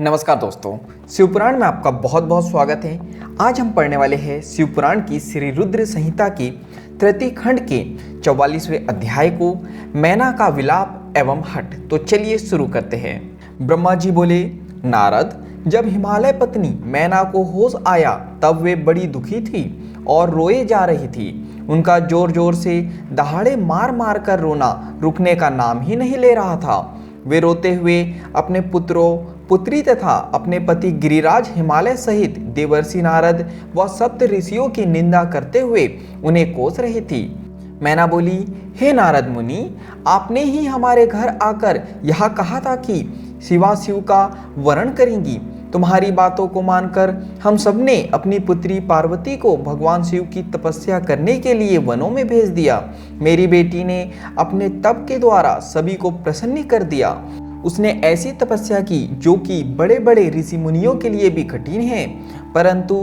नमस्कार दोस्तों, शिवपुराण में आपका बहुत बहुत स्वागत है। आज हम पढ़ने वाले हैं शिवपुराण की श्री रुद्र संहिता की तृतीय खंड के 44वें अध्याय को, मैना का विलाप एवं हट। तो चलिए शुरू करते हैं। ब्रह्मा जी बोले, नारद, जब हिमालय पत्नी मैना को होश आया तब वे बड़ी दुखी थी और रोए जा रही थी। उनका जोर जोर से दहाड़े मार मार कर रोना रुकने का नाम ही नहीं ले रहा था। वे रोते हुए अपने पुत्रों, पुत्री तथा अपने पति गिरिराज हिमालय सहित देवर्षि नारद व सप्त ऋषियों की निंदा करते हुए उन्हें कोस रही थी। मैना बोली, हे नारद मुनि, आपने ही हमारे घर आकर यह कहा था कि शिवा शिव का वरण करेंगी। तुम्हारी बातों को मानकर हम सबने अपनी पुत्री पार्वती को भगवान शिव की तपस्या करने के लिए वनों में भेज दिया। मेरी बेटी ने अपने तप के द्वारा सभी को प्रसन्न कर दिया। उसने ऐसी तपस्या की जो कि बड़े बड़े ऋषि मुनियों के लिए भी कठिन है, परंतु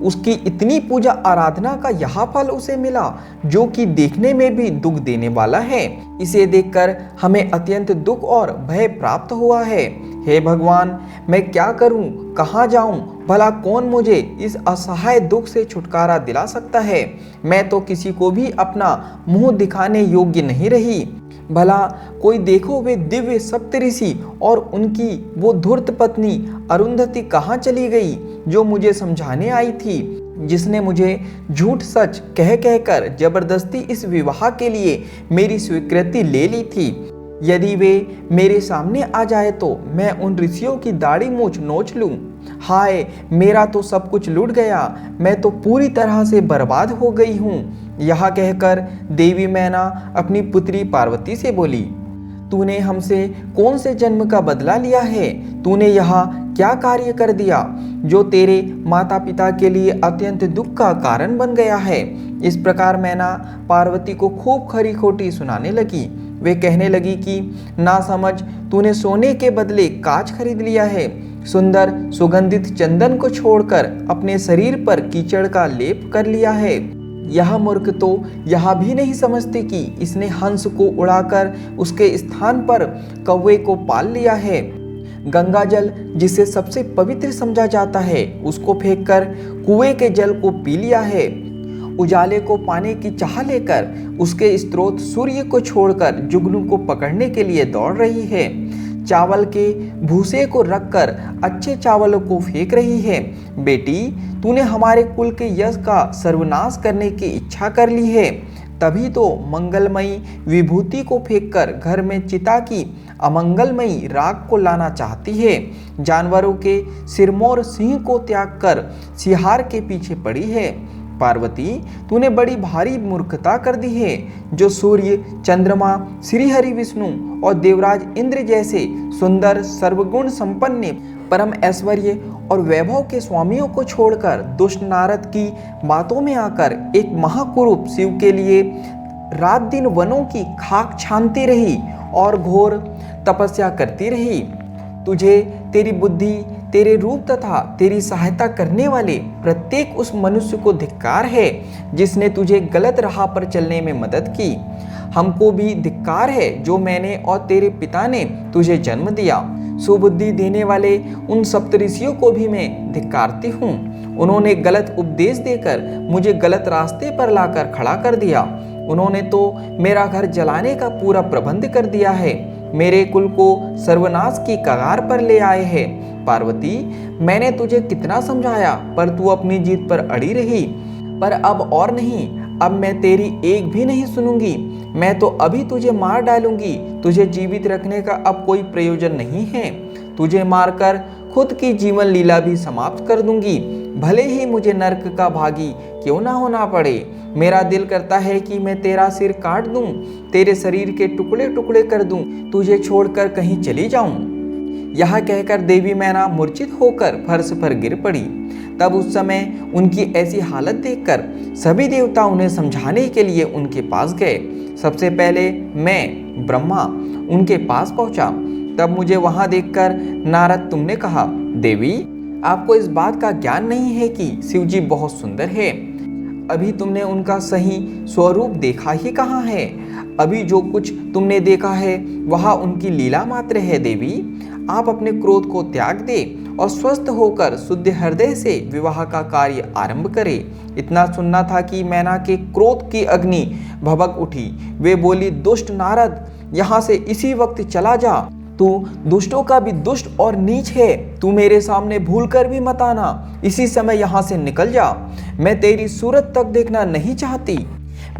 उसकी इतनी पूजा आराधना का यह फल उसे मिला जो कि देखने में भी दुख देने वाला है। इसे देखकर हमें अत्यंत दुख और भय प्राप्त हुआ है। हे भगवान, मैं क्या करूं, कहां जाऊं? भला कौन मुझे इस असहाय दुख से छुटकारा दिला सकता है? मैं तो किसी को भी अपना मुंह दिखाने योग्य नहीं रही। भला कोई देखो, वे दिव्य सप्तऋषि और उनकी वो धूर्त पत्नी अरुंधति कहाँ चली गई जो मुझे समझाने आई थी, जिसने मुझे झूठ सच कह कहकर जबरदस्ती इस विवाह के लिए मेरी स्वीकृति ले ली थी। यदि वे मेरे सामने आ जाए तो मैं उन ऋषियों की दाढ़ी मूछ नोच लूं। हाय, मेरा तो सब कुछ लूट गया, मैं तो पूरी तरह से बर्बाद हो गई हूँ। यह कहकर देवी मैना अपनी पुत्री पार्वती से बोली, तूने हमसे कौन से जन्म का बदला लिया है? तूने यह क्या कार्य कर दिया जो तेरे माता पिता के लिए अत्यंत दुख का कारण बन गया है? इस प्रकार मैना पार्वती को खूब खरी खोटी सुनाने लगी। वे कहने लगी कि ना समझ, तूने सोने के बदले कांच खरीद लिया है। सुंदर सुगंधित चंदन को छोड़कर अपने शरीर पर कीचड़ का लेप कर लिया है। यह मूर्ख तो यह भी नहीं समझती कि इसने हंस को उड़ाकर उसके स्थान पर कौवे को पाल लिया है। गंगा जल, जिसे सबसे पवित्र समझा जाता है, उसको फेंककर कुएं के जल को पी लिया है। उजाले को पाने की चाह लेकर उसके स्रोत सूर्य को छोड़कर जुगनू को पकड़ने के लिए दौड़ रही है। चावल के भूसे को रखकर अच्छे चावलों को फेंक रही है। बेटी, तूने हमारे कुल के यश का सर्वनाश करने की इच्छा कर ली है, तभी तो मंगलमयी विभूति को फेंककर घर में चिता की अमंगलमयी राख को लाना चाहती है। जानवरों के सिरमौर सिंह को त्याग कर सिहार के पीछे पड़ी है। पार्वती, तूने बड़ी भारी मूर्खता कर दी है, जो सूर्य, चंद्रमा, श्री हरि विष्णु और देवराज इंद्र जैसे सुंदर सर्वगुण संपन्न परम ऐश्वर्य और वैभव के स्वामियों को छोड़कर दुष्ट नारद की बातों में आकर एक महाकुरूप शिव के लिए रात दिन वनों की खाक छानती रही और घोर तपस्या करती रही। तुझे, तेरी बुद्धि, तेरे रूप तथा तेरी सहायता करने वाले प्रत्येक उस मनुष्य को धिक्कार है जिसने तुझे गलत राह पर चलने में मदद की। हमको भी धिक्कार है जो मैंने और तेरे पिता ने तुझे जन्म दिया। सुबुद्धि देने वाले उन सप्तऋषियों को भी मैं धिक्कारती हूँ। उन्होंने गलत उपदेश देकर मुझे गलत रास्ते पर लाकर खड़ा कर दिया। उन्होंने तो मेरा घर जलाने का पूरा प्रबंध कर दिया है, मेरे कुल को सर्वनाश की कगार पर ले आए हैं। पार्वती, मैंने तुझे कितना समझाया पर तू अपनी जीत पर अड़ी रही। पर अब और नहीं, अब मैं तेरी एक भी नहीं सुनूंगी। मैं तो अभी तुझे मार डालूंगी। तुझे जीवित रखने का अब कोई प्रयोजन नहीं है। तुझे मारकर खुद की जीवन लीला भी समाप्त कर दूंगी, भले ही मुझे नरक का भागी क्यों ना होना पड़े। मेरा दिल करता है कि मैं तेरा सिर काट दूं, तेरे शरीर के टुकड़े टुकड़े कर दूं, तुझे छोड़कर कहीं चली जाऊं। यह कहकर देवी मैना मूर्छित होकर फर्श पर गिर पड़ी। तब उस समय उनकी ऐसी हालत देखकर सभी देवता उन्हें समझाने के लिए उनके पास गए। सबसे पहले मैं, ब्रह्मा, उनके पास पहुंचा। तब मुझे वहां देखकर नारद, तुमने कहा, देवी, आपको इस बात का ज्ञान नहीं है कि शिवजी बहुत सुंदर है। अभी तुमने उनका सही स्वरूप देखा ही कहाँ है। अभी जो कुछ तुमने देखा है वह उनकी लीला मात्र है देवी। आप अपने क्रोध को त्याग दे और स्वस्थ होकर शुद्ध हृदय से विवाह का कार्य आरंभ करें। इतना सुनना था कि मैना के क्रोध की अग्नि भभक उठी। वे बोली, दुष्ट नारद, यहाँ से इसी वक्त चला जा। तू दुष्टों का भी दुष्ट और नीच है। तू मेरे सामने भूल कर भी मत आना। इसी समय यहाँ से निकल जा। मैं तेरी सूरत तक देखना नहीं चाहती।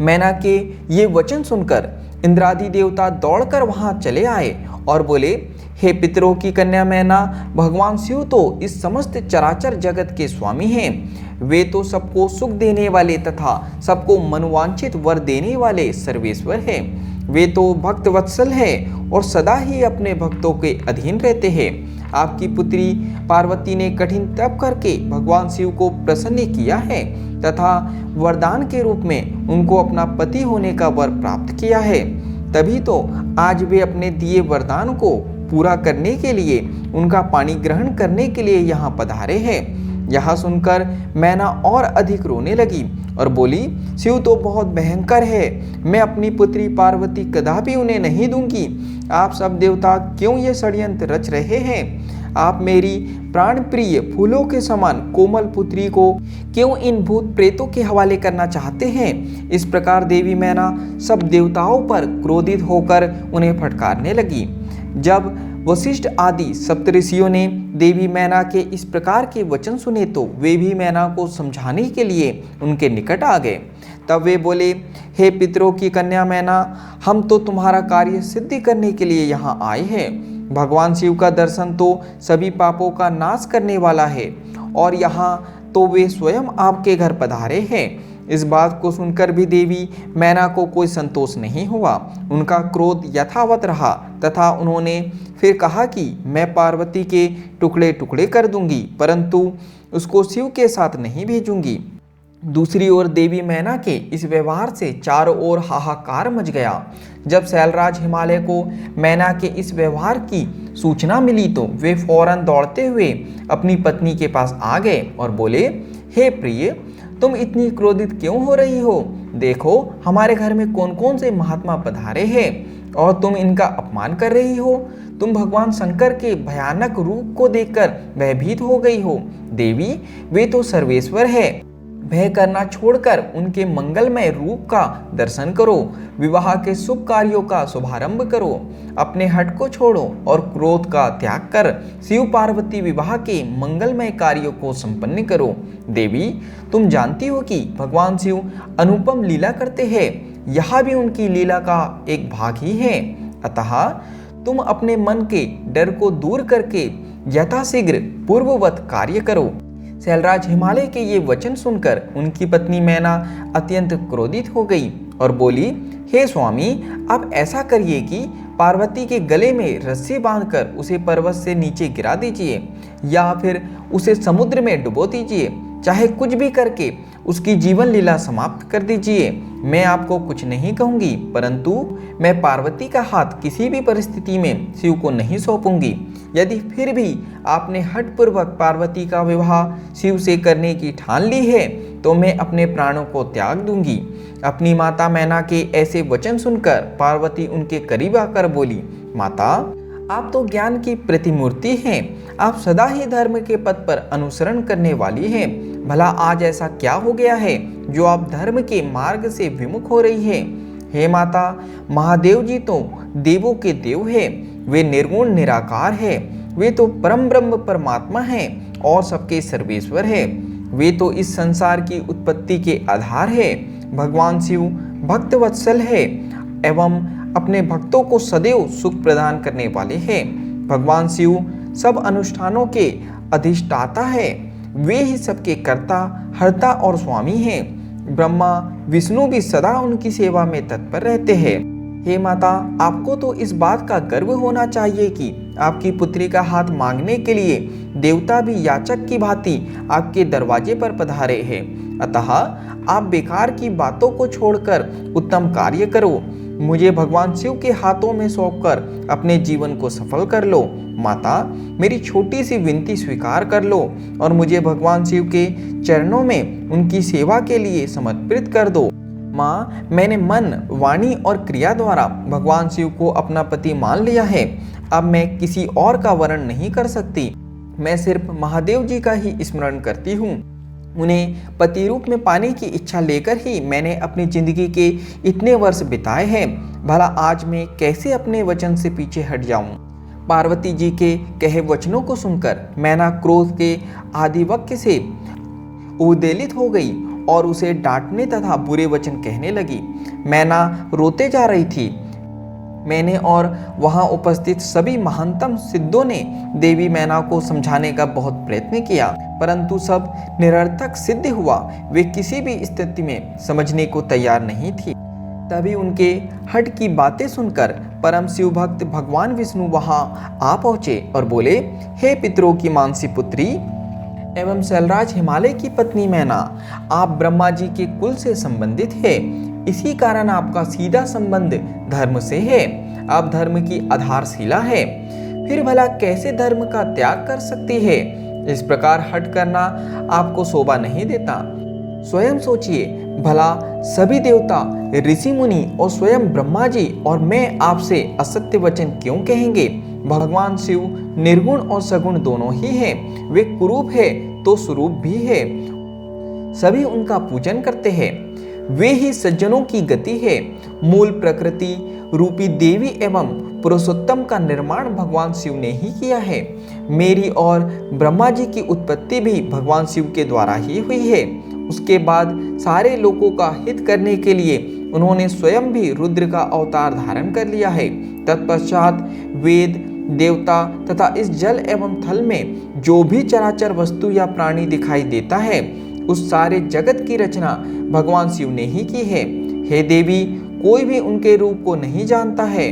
मैना के ये वचन सुनकर इंद्रादि देवता दौड़कर वहां चले आए और बोले, हे पितरों की कन्या मैना, भगवान शिव तो इस समस्त चराचर जगत के स्वामी हैं। वे तो सबको सुख देने वाले तथा सबको मनोवांछित वर देने वाले सर्वेश्वर हैं। वे तो भक्त वत्सल है और सदा ही अपने भक्तों के अधीन रहते हैं। आपकी पुत्री पार्वती ने कठिन तप करके भगवान शिव को प्रसन्न किया है तथा वरदान के रूप में उनको अपना पति होने का वर प्राप्त किया है। तभी तो आज वे अपने दिए वरदान को पूरा करने के लिए, उनका पानी ग्रहण करने के लिए यहाँ पधारे हैं। यह सुनकर मैना और अधिक रोने लगी और बोली, शिव तो बहुत भयंकर है। मैं अपनी पुत्री पार्वती कदापि उन्हें नहीं दूंगी। आप सब देवता क्यों ये षड्यंत्र रच रहे हैं? आप मेरी प्राण प्रिय फूलों के समान कोमल पुत्री को क्यों इन भूत प्रेतों के हवाले करना चाहते हैं? इस प्रकार देवी मैना सब देवताओं पर क्रोधित होकर उन्हें फटकारने लगी। जब वशिष्ठ आदि सप्तऋषियों ने देवी मैना के इस प्रकार के वचन सुने तो वे भी मैना को समझाने के लिए उनके निकट आ गए। तब वे बोले, हे पितरों की कन्या मैना, हम तो तुम्हारा कार्य सिद्धि करने के लिए यहाँ आए हैं। भगवान शिव का दर्शन तो सभी पापों का नाश करने वाला है और यहाँ तो वे स्वयं आपके घर पधारे हैं। इस बात को सुनकर भी देवी मैना को कोई संतोष नहीं हुआ। उनका क्रोध यथावत रहा तथा उन्होंने फिर कहा कि मैं पार्वती के टुकड़े टुकड़े कर दूंगी, परंतु उसको शिव के साथ नहीं भेजूंगी। दूसरी ओर देवी मैना के इस व्यवहार से चारों ओर हाहाकार मच गया। जब शैलराज हिमालय को मैना के इस व्यवहार की सूचना मिली तो वे फौरन दौड़ते हुए अपनी पत्नी के पास आ गए और बोले, हे प्रिय, तुम इतनी क्रोधित क्यों हो रही हो? देखो हमारे घर में कौन कौन से महात्मा पधारे हैं और तुम इनका अपमान कर रही हो। तुम भगवान शंकर के भयानक रूप को देखकर भयभीत हो गई हो। देवी, वे तो सर्वेश्वर है। भय करना छोड़कर उनके मंगलमय रूप का दर्शन करो। विवाह के शुभ कार्यों का शुभारंभ करो। अपने हठ को छोड़ो और क्रोध का त्याग कर शिव पार्वती विवाह के मंगलमय कार्यों को संपन्न करो। देवी, तुम जानती हो कि भगवान शिव अनुपम लीला करते हैं। यह भी उनकी लीला का एक भाग ही है। अतः तुम अपने मन के डर को दूर करके यथाशीघ्र पूर्ववत कार्य करो। शैलराज हिमालय के ये वचन सुनकर उनकी पत्नी मैना अत्यंत क्रोधित हो गई और बोली, हे स्वामी, आप ऐसा करिए कि पार्वती के गले में रस्सी बांधकर उसे पर्वत से नीचे गिरा दीजिए या फिर उसे समुद्र में डुबो दीजिए। चाहे कुछ भी करके उसकी जीवन लीला समाप्त कर दीजिए। मैं आपको कुछ नहीं कहूंगी, परंतु मैं पार्वती का हाथ किसी भी परिस्थिति में शिव को नहीं सौंपूंगी। यदि फिर भी आपने हठपूर्वक पार्वती का विवाह शिव से करने की ठान ली है तो मैं अपने प्राणों को त्याग दूंगी। अपनी माता मैना के ऐसे वचन सुनकर पार्वती उनके करीब आकर बोली, माता, आप तो ज्ञान की प्रतिमूर्ति हैं। आप सदा ही धर्म के पथ पर अनुसरण करने वाली हैं। भला आज ऐसा क्या हो गया है जो आप धर्म के मार्ग से विमुख हो रही है? हे माता, महादेव जी तो देवों के देव है। वे निर्गुण निराकार है। वे तो परम ब्रह्म परमात्मा हैं और सबके सर्वेश्वर है। वे तो इस संसार की उत्पत्ति के आधार है। भगवान शिव भक्त वत्सल है एवं अपने भक्तों को सदैव सुख प्रदान करने वाले हैं। भगवान शिव सब अनुष्ठानों के अधिष्ठाता है। वे ही सबके कर्ता, हर्ता और स्वामी हैं। ब्रह्मा विष्णु भी सदा उनकी सेवा में तत्पर रहते हैं। हे माता, आपको तो इस बात का गर्व होना चाहिए कि आपकी पुत्री का हाथ मांगने के लिए देवता भी याचक की भांति आपके दरवाजे पर पधारे हैं। अतः आप बेकार की बातों को छोड़कर उत्तम कार्य करो। मुझे भगवान शिव के हाथों में सौंपकर अपने जीवन को सफल कर लो। माता, मेरी छोटी सी विनती स्वीकार कर लो और मुझे भगवान शिव के चरणों में उनकी सेवा के लिए समर्पित कर दो। माँ, मैंने मन, वाणी और क्रिया द्वारा भगवान शिव को अपना पति मान लिया है। अब मैं किसी और का वर्ण नहीं कर सकती। मैं सिर्फ महादेव जी का ही स्मरण करती हूँ। उन्हें पति रूप में पाने की इच्छा लेकर ही मैंने अपनी जिंदगी के इतने वर्ष बिताए हैं। भला आज मैं कैसे अपने वचन से पीछे हट जाऊं? पार्वती जी के कहे वचनों को सुनकर मैना क्रोध के आधिक्य से उद्वेलित हो गई और उसे डांटने तथा बुरे वचन कहने लगी। मैना रोते जा रही थी। मैंने और वहां उपस्थित सभी महानतम सिद्धों ने देवी मैना को समझाने का बहुत प्रयत्न किया, परंतु सब निरर्थक सिद्ध हुआ। वे किसी भी स्थिति में समझने को तैयार नहीं थी। तभी उनके हट की बातें सुनकर परम शिव भक्त भगवान विष्णु वहां आ पहुंचे और बोले, हे पितरों की मानसी पुत्री एवं शैलराज हिमालय की पत्नी मैना, आप ब्रह्मा जी के कुल से संबंधित है। इसी कारण आपका सीधा संबंध धर्म से है। आप धर्म की आधारशिला है। फिर भला कैसे धर्म का त्याग कर सकती है? इस प्रकार हट करना आपको शोभा नहीं देता। स्वयं सोचिए, भला सभी देवता, ऋषि मुनि और स्वयं ब्रह्मा जी और मैं आपसे असत्य वचन क्यों कहेंगे? भगवान शिव निर्गुण और सगुण दोनों ही हैं। वे कुरूप है तो स्वरूप भी है। सभी उनका पूजन करते हैं। वे ही सज्जनों की गति है। मूल प्रकृति रूपी देवी एवं पुरुषोत्तम का निर्माण भगवान शिव ने ही किया है। मेरी और ब्रह्मा जी की उत्पत्ति भी भगवान शिव के द्वारा ही हुई है। उसके बाद सारे लोगों का हित करने के लिए उन्होंने स्वयं भी रुद्र का अवतार धारण कर लिया है। तत्पश्चात वेद, देवता तथा इस जल एवं थल में जो भी चराचर वस्तु या प्राणी दिखाई देता है, उस सारे जगत की रचना भगवान शिव ने ही की है। हे देवी, कोई भी उनके रूप को नहीं जानता है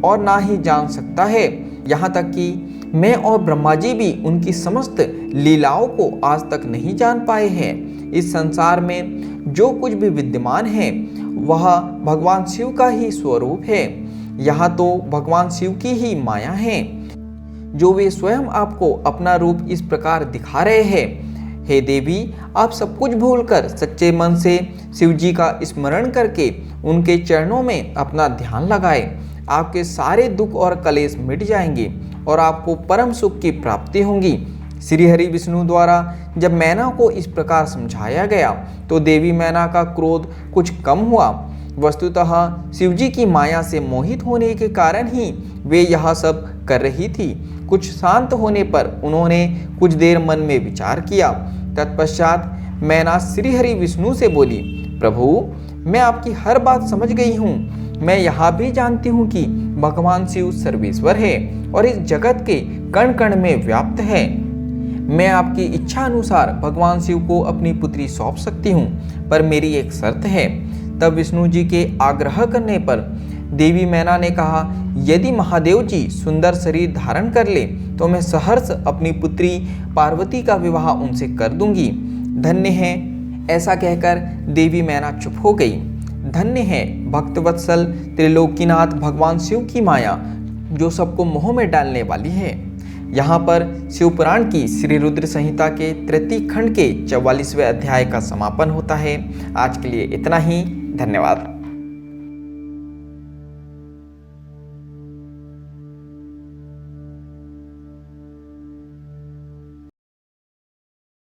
और ना ही जान सकता है। यहाँ तक कि मैं और ब्रह्मा जी भी उनकी समस्त लीलाओं को आज तक नहीं जान पाए हैं। इस संसार में जो कुछ भी विद्यमान है वह भगवान शिव का ही स्वरूप है। यहाँ तो भगवान शिव की ही माया है, जो वे स्वयं आपको अपना रूप इस प्रकार दिखा रहे हैं। हे देवी, आप सब कुछ भूलकर सच्चे मन से शिव जी का स्मरण करके उनके चरणों में अपना ध्यान लगाए। आपके सारे दुख और कलेश मिट जाएंगे और आपको परम सुख की प्राप्ति होगी। श्री हरि विष्णु द्वारा जब मैना को इस प्रकार समझाया गया तो देवी मैना का क्रोध कुछ कम हुआ। वस्तुतः शिवजी की माया से मोहित होने के कारण ही वे यह सब कर रही थी। कुछ शांत होने पर उन्होंने कुछ देर मन में विचार किया। तत्पश्चात मैना श्री हरि विष्णु से बोली, प्रभु, मैं आपकी हर बात समझ गई हूँ। मैं यह भी जानती हूँ कि भगवान शिव सर्वेश्वर है और इस जगत के कण कण में व्याप्त है। मैं आपकी इच्छा अनुसार भगवान शिव को अपनी पुत्री सौंप सकती हूँ, पर मेरी एक शर्त है। तब विष्णु जी के आग्रह करने पर देवी मैना ने कहा, यदि महादेव जी सुंदर शरीर धारण कर ले तो मैं सहर्ष अपनी पुत्री पार्वती का विवाह उनसे कर दूंगी। धन्य है। ऐसा कहकर देवी मैना चुप हो गई। धन्य है भक्तवत्सल त्रिलोकीनाथ भगवान शिव की माया, जो सबको मोह में डालने वाली है। यहाँ पर शिवपुराण की श्री रुद्र संहिता के तृतीय खंड के 44वें अध्याय का समापन होता है। आज के लिए इतना ही। धन्यवाद।